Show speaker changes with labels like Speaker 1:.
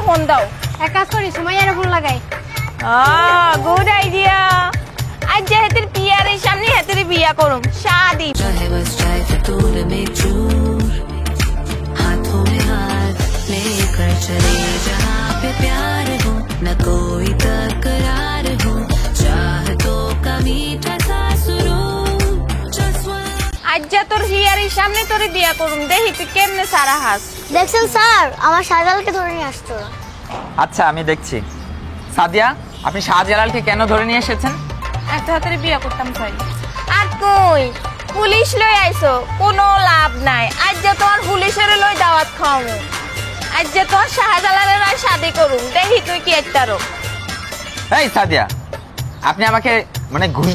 Speaker 1: Phone দাও।
Speaker 2: এক কাজ করি সুমাইয়ারে ফোন লাগাই।
Speaker 1: Good idea. আজ যে হেতের বিয়ার সামনে হেতের বিয়া করুম শাদি।
Speaker 3: चाहे बस चाहे फितूर में चूर हाथों में हाथ लेकर चले जहाँ पे प्यार हो न कोई तकरार हो चाहतों का मीठा सा सुरूर just one
Speaker 1: আজ যে তোর হিয়ারের সামনে তোরে বিয়া করুম, দেখি তুই কেমনে সারা হাস।
Speaker 2: দেখছেন স্যার আমার শাহজালালকে ধরে নিয়ে আসতো।
Speaker 4: আচ্ছা আমি দেখছি। সাদিয়া, আপনি শাহজালালকে কেন ধরে নিয়ে এসেছেন?
Speaker 1: একটা হাতের বিয়া করতাম চাই। আর কই পুলিশ লই আইছো, কোনো লাভ নাই। আজ যে তোমার পুলিশের লই দাওয়াত খাওয়ামু। আজ যে তোমার শাহজালালের আর শাদি করুম, দেখি তুই কি একটারো।
Speaker 4: এই সাদিয়া, আপনি আমাকে মানে ঘুষ